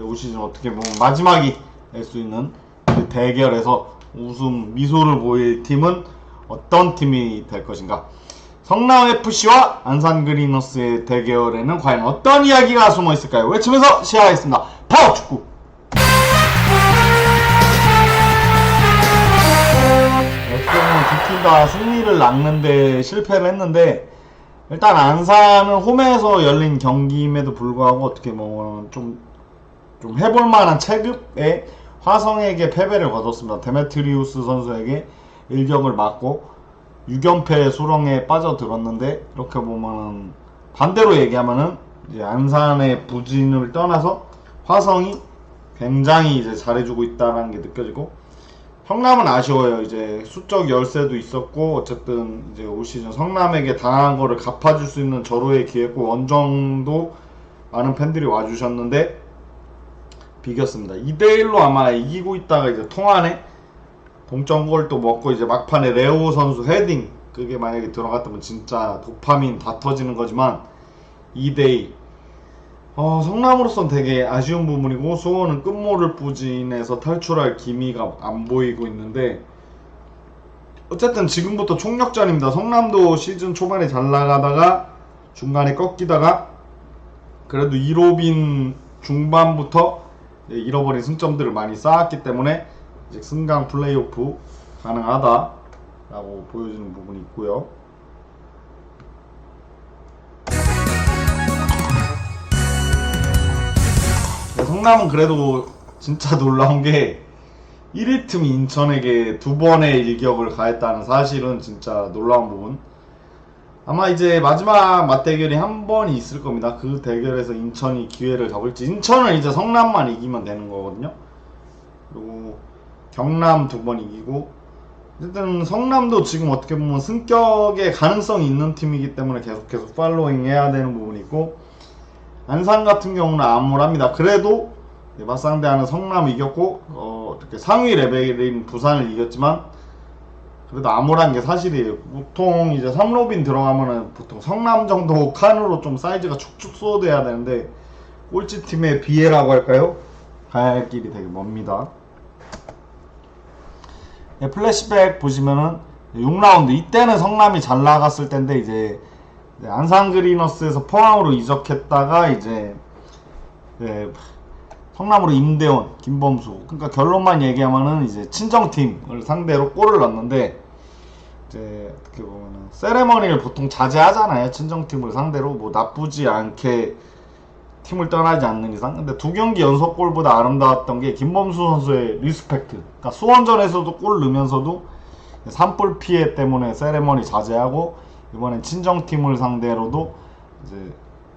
올 시즌 어떻게 보면 마지막이 될 수 있는 그 대결에서 우승 미소를 보일 팀은 어떤 팀이 될 것인가. 성남FC와 안산그리너스의 대결에는 과연 어떤 이야기가 숨어 있을까요? 외치면서 시작하겠습니다. 파워축구! 어떻게 보면 두 팀 다 승리를 낚는데 실패를 했는데, 일단 안산은 홈에서 열린 경기임에도 불구하고 어떻게 보면 좀 해볼만한 체급의 화성에게 패배를 거뒀습니다. 데메트리우스 선수에게 일격을 맞고 6연패 수렁에 빠져들었는데, 이렇게 보면은 반대로 얘기하면은 이제 안산의 부진을 떠나서 화성이 굉장히 이제 잘해주고 있다는 게 느껴지고, 성남은 아쉬워요. 이제 수적 열세도 있었고, 어쨌든 이제 올 시즌 성남에게 당한 거를 갚아줄 수 있는 절호의 기회고, 원정도 많은 팬들이 와주셨는데 비겼습니다. 2대1로 아마 이기고 있다가 이제 통안에 동점골 또 먹고, 이제 막판에 레오 선수 헤딩, 그게 만약에 들어갔다면 진짜 도파민 다 터지는 거지만 2대2. 성남으로선 되게 아쉬운 부분이고, 수원은 끝모를 부진해서 탈출할 기미가 안 보이고 있는데, 어쨌든 지금부터 총력전입니다. 성남도 시즌 초반에 잘 나가다가 중간에 꺾이다가 그래도 1호빈 중반부터 잃어버린 승점들을 많이 쌓았기 때문에 이제 승강 플레이오프 가능하다라고 보여지는 부분이 있고요. 성남은 그래도 진짜 놀라운 게 1위 팀 인천에게 2번의 일격을 가했다는 사실은 진짜 놀라운 부분. 아마 이제 마지막 맞대결이 한 번이 있을 겁니다. 그 대결에서 인천이 기회를 잡을지. 인천은 이제 성남만 이기면 되는 거거든요. 그리고 경남 2번 이기고, 어쨌든 성남도 지금 어떻게 보면 승격의 가능성이 있는 팀이기 때문에 계속 팔로잉 해야 되는 부분이 있고, 안산 같은 경우는 암울합니다. 그래도 맞상대하는 성남 이겼고, 이렇게 상위 레벨인 부산을 이겼지만 그래도 암울한 게 사실이에요. 보통 이제 3로빈 들어가면은 보통 성남 정도 칸으로 좀 사이즈가 축축 쏘돼야 되는데, 꼴찌팀의 비애라고 할까요? 가야 할 길이 되게 멉니다. 플래시백 보시면은 6라운드, 이때는 성남이 잘 나갔을 텐데, 이제 안산그리너스에서 포항으로 이적했다가 이제 성남으로 임대원 김범수, 그러니까 결론만 얘기하면은 이제 친정팀을 상대로 골을 넣었는데, 이제 어떻게 보면은 세레머니를 보통 자제하잖아요. 친정팀을 상대로 뭐 나쁘지 않게 팀을 떠나지 않는 이상. 근데 2경기 연속 골보다 아름다웠던 게 김범수 선수의 리스펙트. 그러니까 수원전에서도 골 넣으면서도 산불 피해 때문에 세레머니 자제하고, 이번엔 친정팀을 상대로도 이제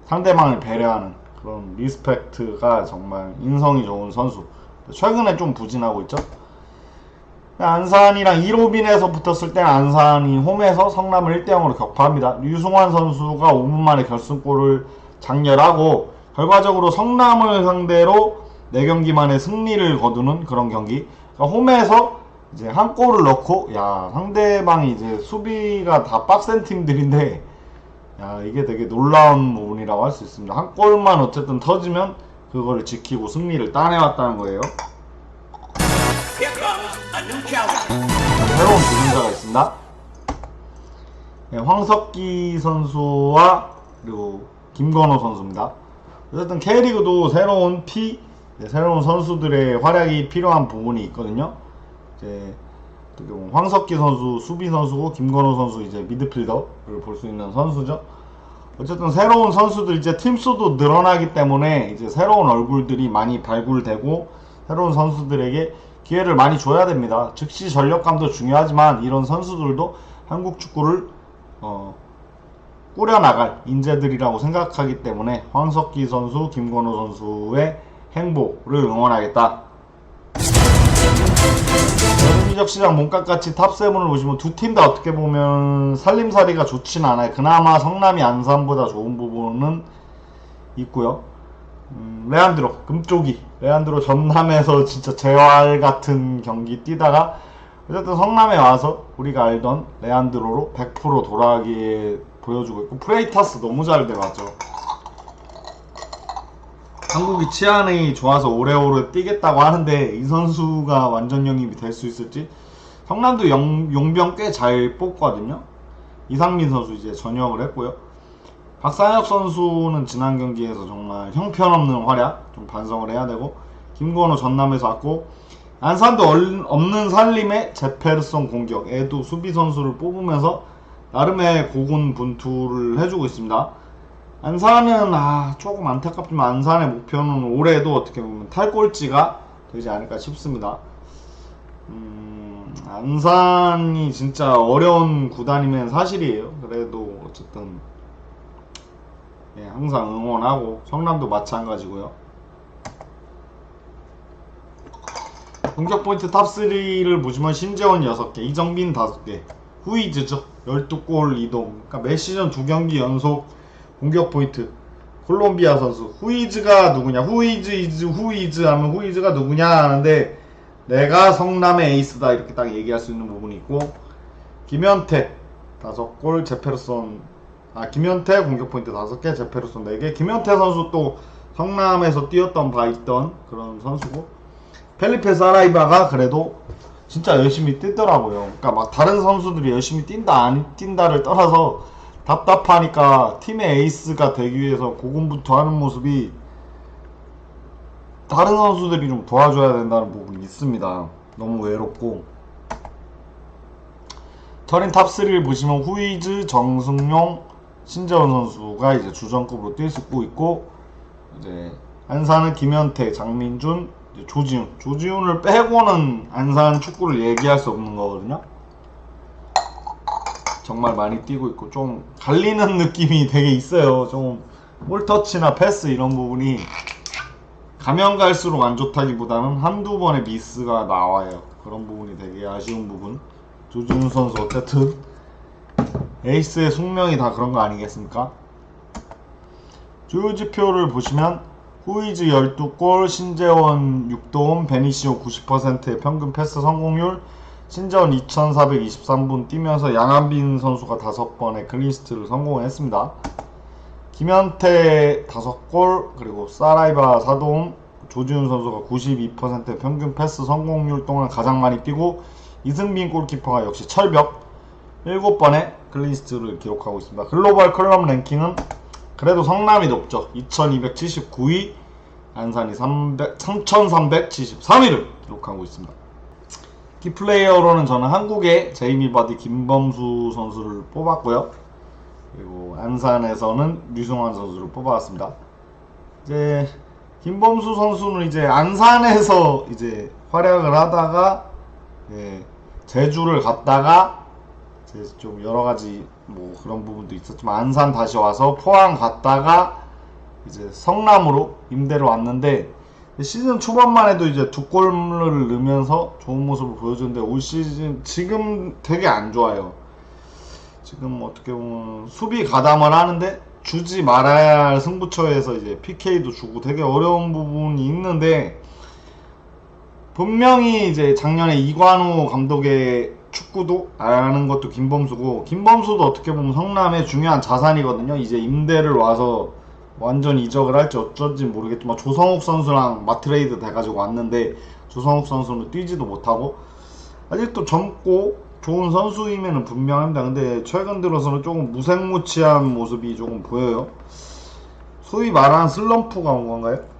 상대방을 배려하는 그런 리스펙트가 정말 인성이 좋은 선수. 최근에 좀 부진하고 있죠. 안산이랑 1호빈에서 붙었을 때 안산이 홈에서 성남을 1대0으로 격파합니다. 류승환 선수가 5분 만에 결승골을 장렬하고, 결과적으로 성남을 상대로 4경기 만에 승리를 거두는 그런 경기. 그러니까 홈에서 이제 한 골을 넣고, 야, 상대방이 이제 수비가 다 빡센 팀들인데, 야, 이게 되게 놀라운 부분이라고 할 수 있습니다. 한 골만 어쨌든 터지면 그거를 지키고 승리를 따내왔다는 거예요. 새로운 도전자가 있습니다. 황석기 선수와 그리고 김건호 선수입니다. 어쨌든 K리그도 새로운 선수들의 활약이 필요한 부분이 있거든요. 이제 황석기 선수 수비 선수고, 김건호 선수 이제 미드필더를 볼 수 있는 선수죠. 어쨌든 새로운 선수들, 이제 팀수도 늘어나기 때문에 이제 새로운 얼굴들이 많이 발굴되고, 새로운 선수들에게 기회를 많이 줘야 됩니다. 즉시 전력감도 중요하지만 이런 선수들도 한국 축구를 꾸려나갈 인재들이라고 생각하기 때문에 황석기 선수, 김건호 선수의 행보를 응원하겠다. 여름이적 시장 몸값같이 탑7을 보시면 두 팀 다 어떻게 보면 살림살이가 좋진 않아요. 그나마 성남이 안산보다 좋은 부분은 있고요. 레안드로, 금쪽이 레안드로 전남에서 진짜 재활 같은 경기 뛰다가 어쨌든 성남에 와서 우리가 알던 레안드로로 100% 돌아가게 보여주고 있고, 프레이타스 너무 잘 돼가죠. 한국이 치안이 좋아서 오래오래 뛰겠다고 하는데 이 선수가 완전 영입이 될 수 있을지. 성남도 용병 꽤 잘 뽑거든요. 이상민 선수 이제 전역을 했고요. 박상혁 선수는 지난 경기에서 정말 형편없는 활약 좀 반성을 해야 되고, 김건호 전남에서 왔고, 안산도 없는 살림에 제페르손 공격, 애도 수비 선수를 뽑으면서 나름의 고군분투를 해주고 있습니다. 안산은 조금 안타깝지만 안산의 목표는 올해도 어떻게 보면 탈꼴찌가 되지 않을까 싶습니다. 안산이 진짜 어려운 구단이면 사실이에요. 그래도 어쨌든 항상 응원하고, 성남도 마찬가지고요. 공격 포인트 탑3를 보시면 신재원 6개, 이정빈 5개, 후이즈죠. 12골 이동. 그러니까 매 시즌 2경기 연속 공격 포인트. 콜롬비아 선수. 후이즈가 누구냐? 후이즈 하면 후이즈가 누구냐 하는데, 내가 성남의 에이스다 이렇게 딱 얘기할 수 있는 부분이 있고, 김현태 5골, 제페르손 김현태 공격 포인트 5개, 제페르손 4개. 김현태 선수 또 성남에서 뛰었던 바 있던 그런 선수고, 펠리페 사라이바가 그래도 진짜 열심히 뛰더라고요. 그러니까 막 다른 선수들이 열심히 뛴다 안 뛴다를 떠나서 답답하니까 팀의 에이스가 되기 위해서 고군분투하는 모습이 다른 선수들이 좀 도와줘야 된다는 부분이 있습니다. 너무 외롭고. 터린 탑3를 보시면 후이즈, 정승용, 신재원 선수가 이제 주전급으로 뛸 수 있고, 이제 안산은 김현태, 장민준, 조지훈을 빼고는 안산 축구를 얘기할 수 없는 거거든요. 정말 많이 뛰고 있고, 좀 갈리는 느낌이 되게 있어요. 좀 볼터치나 패스 이런 부분이 가면 갈수록 안 좋다기보다는 한두 번의 미스가 나와요. 그런 부분이 되게 아쉬운 부분. 조지훈 선수 어쨌든 에이스의 숙명이 다 그런 거 아니겠습니까? 주요 지표를 보시면 후이즈 12골, 신재원 6도움, 베니시오 90%의 평균 패스 성공률, 신재원 2423분 뛰면서 양한빈 선수가 5번의 클린시트를 성공했습니다. 김현태 5골, 그리고 사라이바 4도움, 조지훈 선수가 92%의 평균 패스 성공률 동안 가장 많이 뛰고, 이승빈 골키퍼가 역시 철벽 7번의 클린시트를 기록하고 있습니다. 글로벌 클럽 랭킹은 그래도 성남이 높죠. 2279위, 안산이 3373위를 기록하고 있습니다. 키플레이어로는 저는 한국의 제이미 바디 김범수 선수를 뽑았고요. 그리고 안산에서는 류승환 선수를 뽑아왔습니다. 이제 김범수 선수는 이제 안산에서 이제 활약을 하다가 제주를 갔다가 좀 여러가지 뭐 그런 부분도 있었지만, 안산 다시 와서 포항 갔다가 이제 성남으로 임대로 왔는데, 시즌 초반만 해도 이제 2골을 넣으면서 좋은 모습을 보여주는데, 올 시즌 지금 되게 안 좋아요. 지금 어떻게 보면 수비 가담을 하는데 주지 말아야 할 승부처에서 이제 PK도 주고 되게 어려운 부분이 있는데, 분명히 이제 작년에 이관우 감독의 축구도 아는 것도 김범수고, 김범수도 어떻게 보면 성남의 중요한 자산이거든요. 이제 임대를 와서 완전 이적을 할지 어쩐지 모르겠지만, 조성욱 선수랑 마트레이드 돼가지고 왔는데 조성욱 선수는 뛰지도 못하고, 아직도 젊고 좋은 선수임에는 분명합니다. 근데 최근 들어서는 조금 무색무취한 모습이 조금 보여요. 소위 말하는 슬럼프가 온 건가요?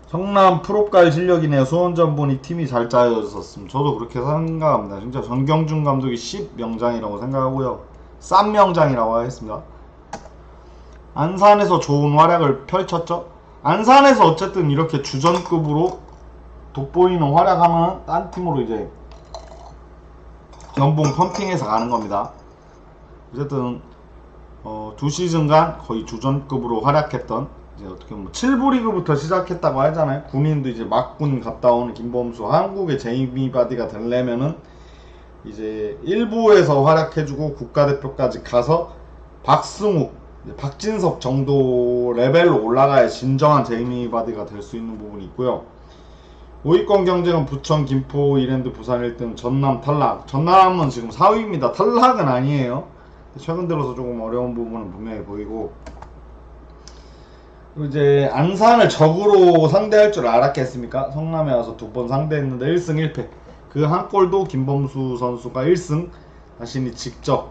성남 프로갈 실력이네요. 수원전본이 팀이 잘 짜여졌었음. 저도 그렇게 생각합니다. 진짜 전경준 감독이 10명장이라고 생각하고요. 싼 명장이라고 하겠습니다. 안산에서 좋은 활약을 펼쳤죠. 안산에서 어쨌든 이렇게 주전급으로 돋보이는 활약하면 딴 팀으로 이제 연봉 펌핑해서 가는 겁니다. 어쨌든 2시즌간 거의 주전급으로 활약했던, 이제 어떻게 보면 7부 리그부터 시작했다고 하잖아요. 군인도 이제 막군 갔다 오는 김범수, 한국의 제이미 바디가 되려면은 이제 1부에서 활약해주고 국가대표까지 가서 박승욱, 박진석 정도 레벨로 올라가야 진정한 제이미 바디가 될 수 있는 부분이 있고요. 5위권 경쟁은 부천, 김포, 이랜드, 부산 1등, 전남 탈락. 전남은 지금 4위입니다. 탈락은 아니에요. 최근 들어서 조금 어려운 부분은 분명히 보이고, 그리고 이제 안산을 적으로 상대할 줄 알았겠습니까? 성남에 와서 2번 상대했는데 1승 1패. 그 한 골도 김범수 선수가 1승 자신이 직접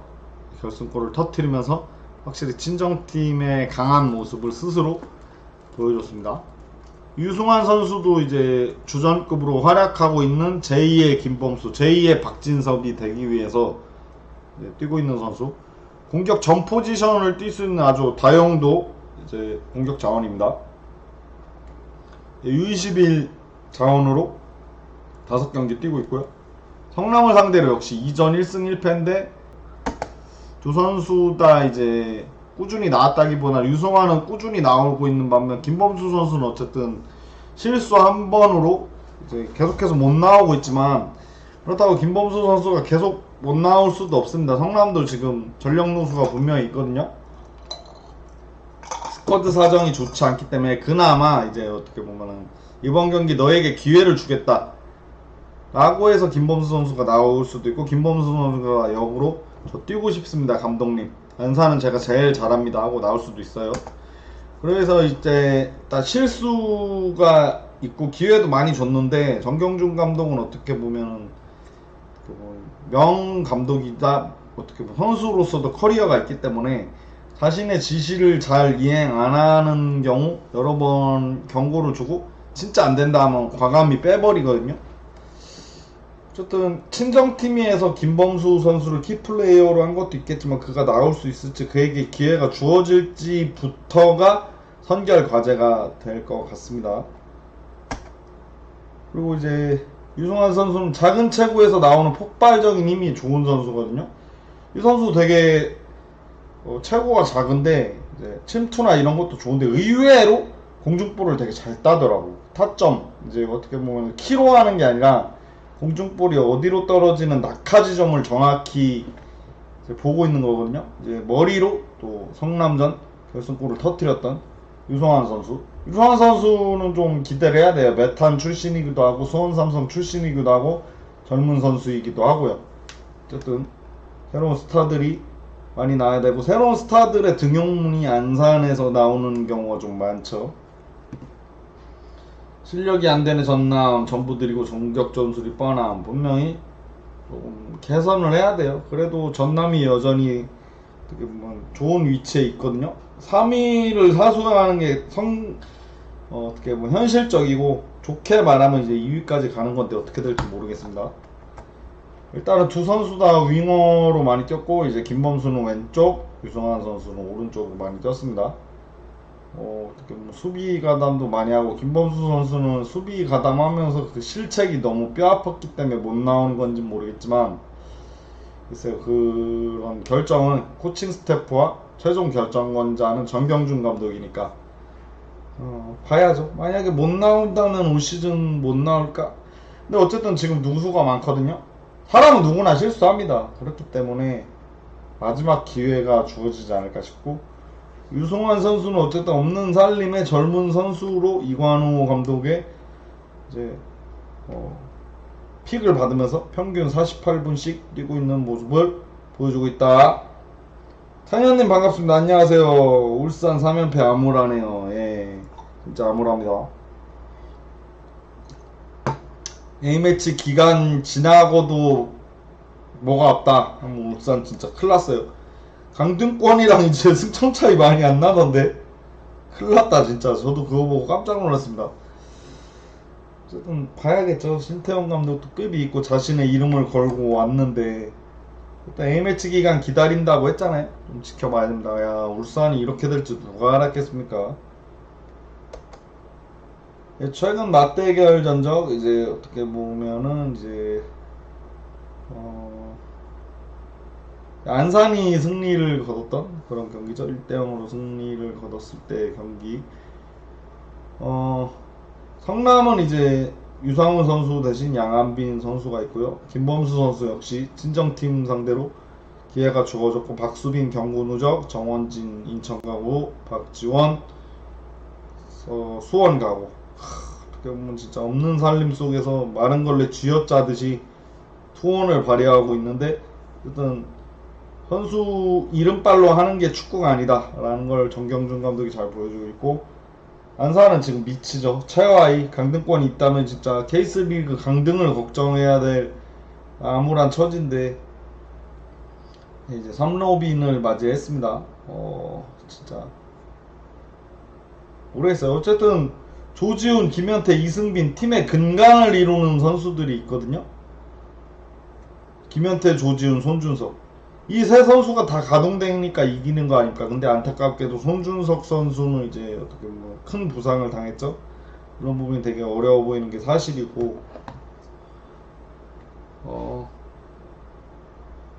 결승골을 터뜨리면서 확실히 친정팀의 강한 모습을 스스로 보여줬습니다. 유승환 선수도 이제 주전급으로 활약하고 있는 제2의 김범수, 제2의 박진섭이 되기 위해서 뛰고 있는 선수. 공격 전 포지션을 뛸 수 있는 아주 다용도 이제 공격 자원입니다. U21 자원으로 5경기 뛰고 있고요. 성남을 상대로 역시 2전 1승 1패인데 두 선수 다 이제 꾸준히 나왔다기보다 유승환은 꾸준히 나오고 있는 반면 김범수 선수는 어쨌든 실수 한 번으로 이제 계속해서 못 나오고 있지만 그렇다고 김범수 선수가 계속 못 나올 수도 없습니다. 성남도 지금 전력 누수가 분명히 있거든요. 스쿼드 사정이 좋지 않기 때문에 그나마 이제 어떻게 보면은 이번 경기 너에게 기회를 주겠다 라고 해서 김범수 선수가 나올 수도 있고 김범수 선수가 역으로 저 뛰고 싶습니다 감독님, 안산은 제가 제일 잘합니다 하고 나올 수도 있어요. 그래서 이제 딱 실수가 있고 기회도 많이 줬는데 정경준 감독은 어떻게 보면 명 감독이다, 어떻게 보면 선수로서도 커리어가 있기 때문에 자신의 지시를 잘 이행 안 하는 경우 여러 번 경고를 주고 진짜 안 된다 하면 과감히 빼버리거든요. 어쨌든 친정팀에서 김범수 선수를 키플레이어로 한 것도 있겠지만 그가 나올 수 있을지 그에게 기회가 주어질지부터가 선결 과제가 될 것 같습니다. 그리고 이제 유승환 선수는 작은 체구에서 나오는 폭발적인 힘이 좋은 선수거든요. 이 선수 되게 체구가 작은데 이제 침투나 이런 것도 좋은데 의외로 공중볼을 되게 잘 따더라고. 타점 이제 어떻게 보면 키로 하는 게 아니라 공중볼이 어디로 떨어지는 낙하 지점을 정확히 보고 있는 거거든요. 이제 머리로 또 성남전 결승골을 터뜨렸던 유승환 선수. 유승환 선수는 좀 기대를 해야 돼요. 메탄 출신이기도 하고 수원삼성 출신이기도 하고 젊은 선수이기도 하고요. 어쨌든 새로운 스타들이 많이 나와야 되고 새로운 스타들의 등용문이 안산에서 나오는 경우가 좀 많죠. 실력이 안 되는 전남 전부 드리고 전격 전술이 뻔함. 분명히 조금 개선을 해야 돼요. 그래도 전남이 여전히 어떻게 보면 좋은 위치에 있거든요. 3위를 사수하는 게 어떻게 보면 현실적이고 좋게 말하면 이제 2위까지 가는 건데 어떻게 될지 모르겠습니다. 일단은 두 선수 다 윙어로 많이 뛰었고 이제 김범수는 왼쪽, 유승환 선수는 오른쪽으로 많이 뛰었습니다. 어떻게 보면 수비 가담도 많이 하고 김범수 선수는 수비 가담하면서 그 실책이 너무 뼈 아팠기 때문에 못 나오는 건지 모르겠지만 글쎄요, 그런 결정은 코칭 스태프와 최종 결정권자는 정경준 감독이니까 봐야죠. 만약에 못 나온다면 올 시즌 못 나올까? 근데 어쨌든 지금 누수가 많거든요. 사람은 누구나 실수합니다. 그렇기 때문에 마지막 기회가 주어지지 않을까 싶고 유승환 선수는 어쨌든 없는 살림의 젊은 선수로 이관호 감독의 이제 픽을 받으면서 평균 48분씩 뛰고 있는 모습을 보여주고 있다. 상현님 반갑습니다. 안녕하세요. 울산 3연패 암울하네요. 예, 진짜 암울합니다. A매치 기간 지나고도 뭐가 없다. 울산 진짜 큰일 났어요. 강등권이랑 이제 승점 차이 많이 안 나던데 큰일 났다 진짜. 저도 그거 보고 깜짝 놀랐습니다. 어쨌든 봐야겠죠. 신태용 감독도 급이 있고 자신의 이름을 걸고 왔는데 일단 A매치 기간 기다린다고 했잖아요. 좀 지켜봐야 됩니다. 야, 울산이 이렇게 될지 누가 알았겠습니까? 최근 맞대결 전적 이제 어떻게 보면은 이제 안산이 승리를 거뒀던 그런 경기죠. 1대0으로 승리를 거뒀을 때 경기. 성남은 이제 유상훈 선수 대신 양한빈 선수가 있고요. 김범수 선수 역시 친정팀 상대로 기회가 주어졌고 박수빈 경구 누적, 정원진 인천 가고, 박지원 수원 가고. 어떻게 보면 진짜 없는 살림 속에서 마른 걸레 쥐어짜듯이 투혼을 발휘하고 있는데 일단 선수 이름빨로 하는 게 축구가 아니다 라는 걸 정경준 감독이 잘 보여주고 있고 안산은 지금 미치죠. 최하위 강등권이 있다면 진짜 K리그 강등을 걱정해야 될 암울한 처지인데 이제 삼로빈을 맞이했습니다. 진짜 모르겠어요. 어쨌든 조지훈, 김현태, 이승빈 팀의 근간을 이루는 선수들이 있거든요. 김현태, 조지훈, 손준석 이 세 선수가 다 가동되니까 이기는 거 아닙니까? 근데 안타깝게도 손준석 선수는 이제 어떻게 뭐 큰 부상을 당했죠. 그런 부분이 되게 어려워 보이는 게 사실이고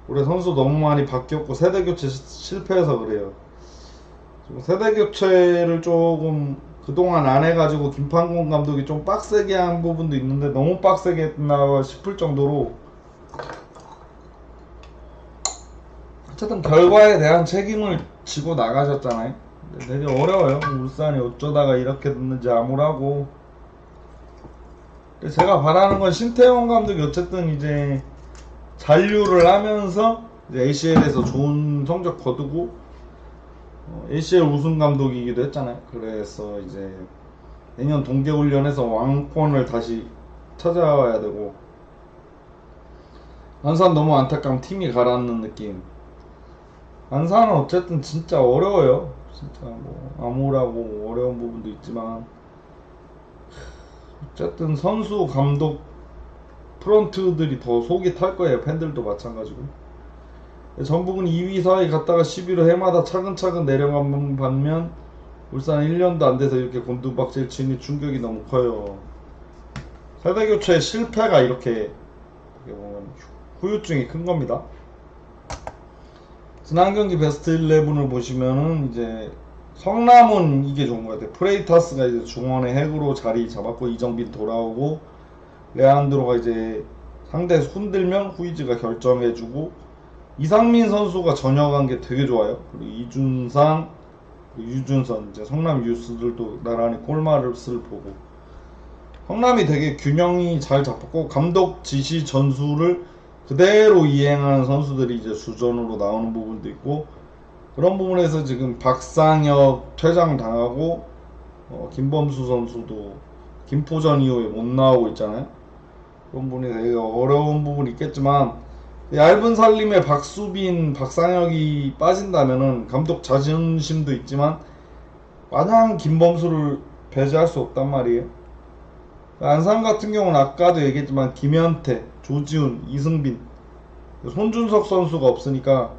올해 선수 너무 많이 바뀌었고 세대 교체 실패해서 그래요. 세대 교체를 조금 그동안 안 해가지고 김판곤 감독이 좀 빡세게 한 부분도 있는데 너무 빡세게 했나 싶을 정도로 어쨌든 결과에 대한 책임을 지고 나가셨잖아요. 되게 어려워요. 울산이 어쩌다가 이렇게 됐는지 암울하고 제가 바라는 건 신태용 감독이 어쨌든 이제 잔류를 하면서 이제 ACL에서 좋은 성적 거두고 ACL 우승 감독이기도 했잖아요. 그래서 이제 내년 동계훈련에서 왕권을 다시 찾아와야 되고 안산 너무 안타까운 팀이 가라앉는 느낌. 안산은 어쨌든 진짜 어려워요. 진짜 뭐 암울하고 어려운 부분도 있지만 어쨌든 선수, 감독, 프런트들이 더 속이 탈 거예요. 팬들도 마찬가지고. 전북은 2위, 4위 갔다가 11호 해마다 차근차근 내려가는 반면 울산은 1년도 안 돼서 이렇게 곤두박질 치니 충격이 너무 커요. 세대교체 실패가 이렇게 보면 후유증이 큰 겁니다. 지난 경기 베스트 11을 보시면은 이제 성남은 이게 좋은 것 같아요. 프레이타스가 이제 중원의 핵으로 자리 잡았고 이정빈 돌아오고 레안드로가 이제 상대 흔들면 후이즈가 결정해주고 이상민 선수가 전역한 게 되게 좋아요. 그리고 이준상, 유준선 이제 성남 유스들도 나란히 골맛을 보고 성남이 되게 균형이 잘 잡혔고 감독 지시 전술을 그대로 이행하는 선수들이 이제 주전으로 나오는 부분도 있고 그런 부분에서 지금 박상혁 퇴장 당하고 김범수 선수도 김포전 이후에 못 나오고 있잖아요. 그런 부분이 되게 어려운 부분이 있겠지만 얇은 살림에 박수빈, 박상혁이 빠진다면은 감독 자존심도 있지만 마냥 김범수를 배제할 수 없단 말이에요. 안산 같은 경우는 아까도 얘기했지만 김현태, 조지훈, 이승빈, 손준석 선수가 없으니까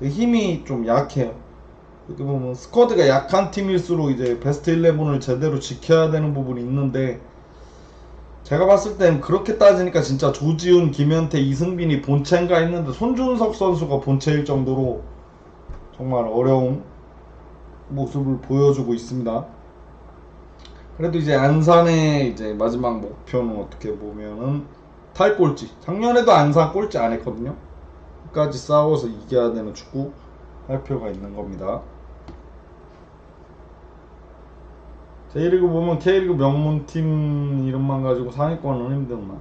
힘이 좀 약해요. 이렇게 보면 스쿼드가 약한 팀일수록 이제 베스트 11을 제대로 지켜야 되는 부분이 있는데 제가 봤을 땐 그렇게 따지니까 진짜 조지훈, 김현태, 이승빈이 본체인가 했는데 손준석 선수가 본체일 정도로 정말 어려운 모습을 보여주고 있습니다. 그래도 이제 안산의 이제 마지막 목표는 어떻게 보면은 탈꼴찌. 작년에도 안산 꼴찌 안 했거든요. 끝까지 싸워서 이겨야 되는 축구 할 필요가 있는 겁니다. J리그 보면 K리그 명문팀 이름만 가지고 상위권은 힘들구나.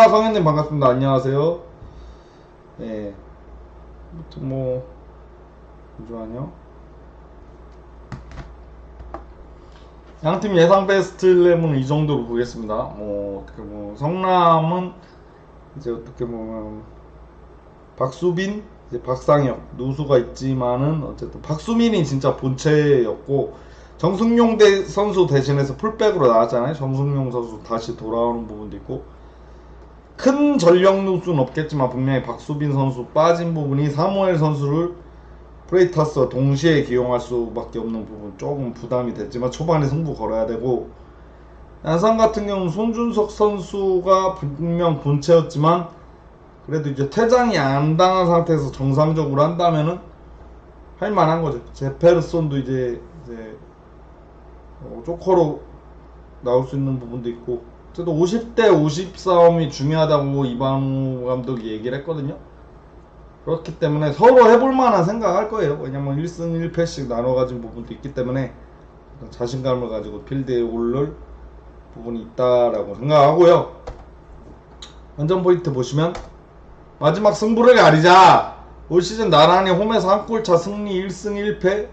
성현님 반갑습니다. 안녕하세요. 예. 아무튼 뭐 잠시만요. 양팀 예상 베스트 11은 이 정도로 보겠습니다. 어떻게 보면 성남은 이제 어떻게 보면 박수빈, 이제 박상혁, 누수가 있지만은 어쨌든 박수민이 진짜 본체였고 정승용 선수 대신해서 풀백으로 나왔잖아요. 정승용 선수 다시 돌아오는 부분도 있고 큰 전력 누수는 없겠지만 분명히 박수빈 선수 빠진 부분이 사무엘 선수를 프레이타스와 동시에 기용할 수밖에 없는 부분 조금 부담이 됐지만 초반에 승부 걸어야 되고 안산 같은 경우는 손준석 선수가 분명 본체였지만 그래도 이제 퇴장이 안 당한 상태에서 정상적으로 한다면은 할만한 거죠. 제페르손도 이제 조커로 나올 수 있는 부분도 있고 저도 50대 50 싸움이 중요하다고 이방우 감독이 얘기를 했거든요. 그렇기 때문에 서로 해볼 만한 생각할 거예요. 왜냐면 1승 1패씩 나눠 가진 부분도 있기 때문에 자신감을 가지고 필드에 오를 부분이 있다라고 생각하고요. 완전 포인트 보시면 마지막 승부를 가리자. 올 시즌 나란히 홈에서 한 골차 승리 1승 1패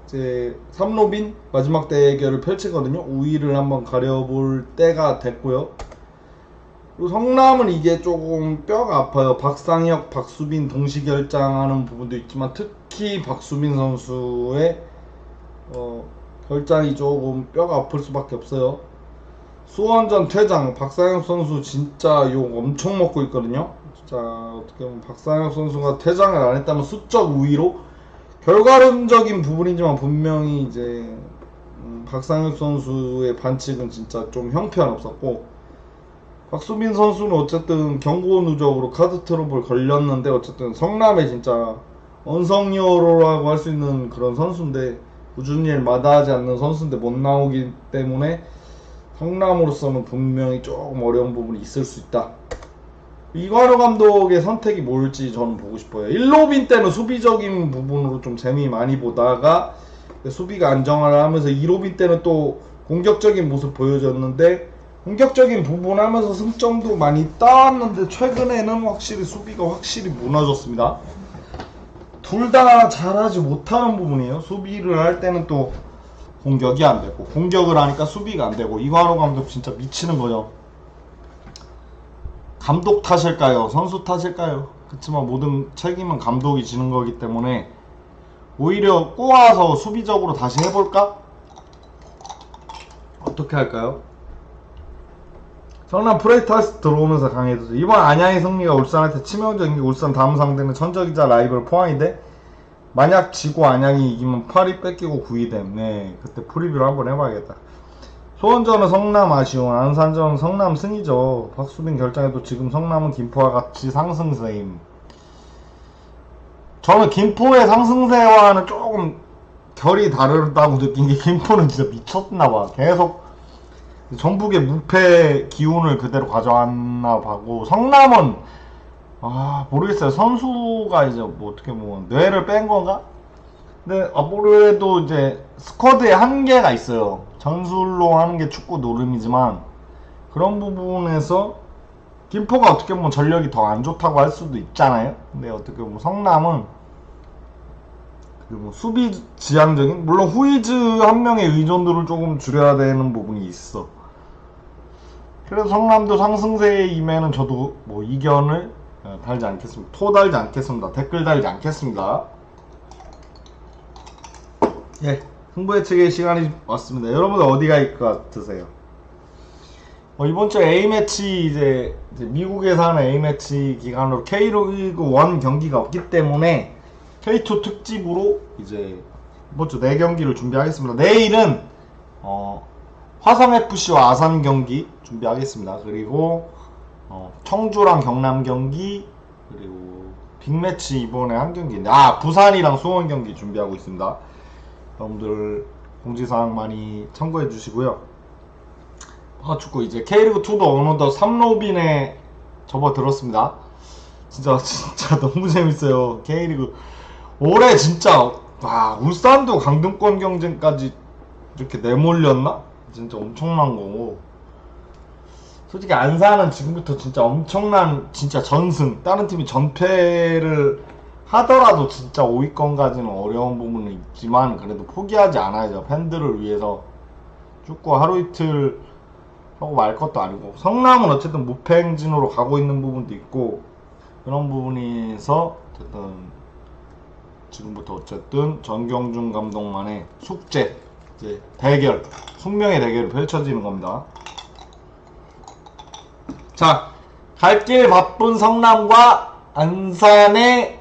이제 삼로빈 마지막 대결을 펼치거든요. 우위를 한번 가려볼 때가 됐고요. 그리고 성남은 이게 조금 뼈가 아파요. 박상혁, 박수빈 동시 결장하는 부분도 있지만 특히 박수빈 선수의 결장이 조금 뼈가 아플 수밖에 없어요. 수원전 퇴장, 박상혁 선수 진짜 욕 엄청 먹고 있거든요. 진짜 어떻게 보면 박상혁 선수가 퇴장을 안 했다면 수적 우위로 결과론적인 부분이지만 분명히 이제 박상혁 선수의 반칙은 진짜 좀 형편없었고, 박수빈 선수는 어쨌든 경고 누적으로 카드 트러블 걸렸는데 어쨌든 성남의 진짜 언성여로라고 할 수 있는 그런 선수인데, 꾸준히 일 마다하지 않는 선수인데 못 나오기 때문에 성남으로서는 분명히 조금 어려운 부분이 있을 수 있다. 이관호 감독의 선택이 뭘지 저는 보고 싶어요. 1로빈 때는 수비적인 부분으로 좀 재미 많이 보다가 수비가 안정화를 하면서 2로빈 때는 또 공격적인 모습 보여줬는데, 공격적인 부분 하면서 승점도 많이 따왔는데 최근에는 확실히 수비가 확실히 무너졌습니다. 둘 다 잘하지 못하는 부분이에요. 수비를 할 때는 또 공격이 안 되고, 공격을 하니까 수비가 안 되고. 이관호 감독 진짜 미치는 거죠. 감독 탓일까요? 선수 탓일까요? 그렇지만 모든 책임은 감독이 지는 거기 때문에 오히려 꼬아서 수비적으로 다시 해볼까? 어떻게 할까요? 성남 프레이타스 들어오면서 강해졌죠. 이번 안양의 승리가 울산한테 치명적인 게, 울산 다음 상대는 천적이자 라이벌 포항인데 만약 지고 안양이 이기면 8위 뺏기고 9위 되네. 그때 프리뷰를 한번 해봐야겠다. 소원전은 성남 아쉬운, 안산전은 성남 승이죠. 박수빈 결장에도 지금 성남은 김포와 같이 상승세임. 저는 김포의 상승세와는 조금 결이 다르다고 느낀 게, 김포는 진짜 미쳤나봐. 계속 전북의 무패 기운을 그대로 가져왔나 봐고, 성남은 모르겠어요. 선수가 이제 뭐 어떻게 보면 뇌를 뺀 건가? 근데 아무래도 이제 스쿼드에 한계가 있어요. 전술로 하는 게 축구 노름이지만 그런 부분에서 김포가 어떻게 보면 전력이 더 안 좋다고 할 수도 있잖아요. 근데 어떻게 보면 성남은 그리고 수비 지향적인, 물론 후이즈 한 명의 의존도를 조금 줄여야 되는 부분이 있어. 그래서 성남도 상승세에 임하면 저도 뭐 이견을 달지 않겠습니다. 토 달지 않겠습니다. 댓글 달지 않겠습니다. 예, 승부 예측의 시간이 왔습니다. 여러분들 어디 갈 것 같으세요? 이번 주 A매치 이제 미국에서 하는 A매치 기간으로 K리그 1 경기가 없기 때문에 K2 특집으로 이제 이번 주 4경기를 준비하겠습니다. 내일은 화성FC와 아산 경기 준비하겠습니다. 그리고 청주랑 경남 경기, 그리고 빅매치 이번에 한 경기인데 부산이랑 수원 경기 준비하고 있습니다. 여러분들 공지사항 많이 참고해 주시고요. 축구 이제 K리그2도 어느덧 3로빈에 접어들었습니다. 진짜 너무 재밌어요. K리그 올해 진짜 울산도 강등권 경쟁까지 이렇게 내몰렸나? 진짜 엄청난 거고, 솔직히 안산은 지금부터 진짜 엄청난 진짜 전승, 다른 팀이 전패를 하더라도 진짜 5위권까지는 어려운 부분은 있지만 그래도 포기하지 않아야죠. 팬들을 위해서. 축구 하루 이틀 하고 말 것도 아니고, 성남은 어쨌든 무패 행진으로 가고 있는 부분도 있고, 그런 부분에서 어쨌든 지금부터 어쨌든 전경준 감독만의 숙제, 이제 대결, 숙명의 대결이 펼쳐지는 겁니다. 자, 갈 길 바쁜 성남과 안산의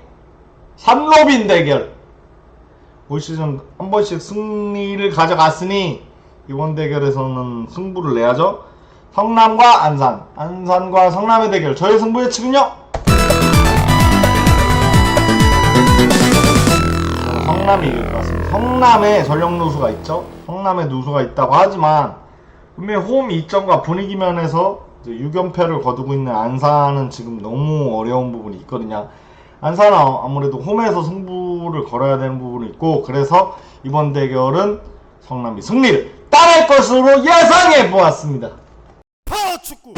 삼로빈 대결. 올 시즌 한 번씩 승리를 가져갔으니 이번 대결에서는 승부를 내야죠. 성남과 안산, 안산과 성남의 대결. 저의 승부 예측은요? 성남이 이길 것 같습니다. 성남에 전력 누수가 있죠. 성남에 누수가 있다고 하지만 분명히 홈 이점과 분위기 면에서 6연패를 거두고 있는 안산은 지금 너무 어려운 부분이 있거든요. 안산은 아무래도 홈에서 승부를 걸어야 되는 부분이 있고, 그래서 이번 대결은 성남이 승리를 따낼 것으로 예상해 보았습니다. 파워축구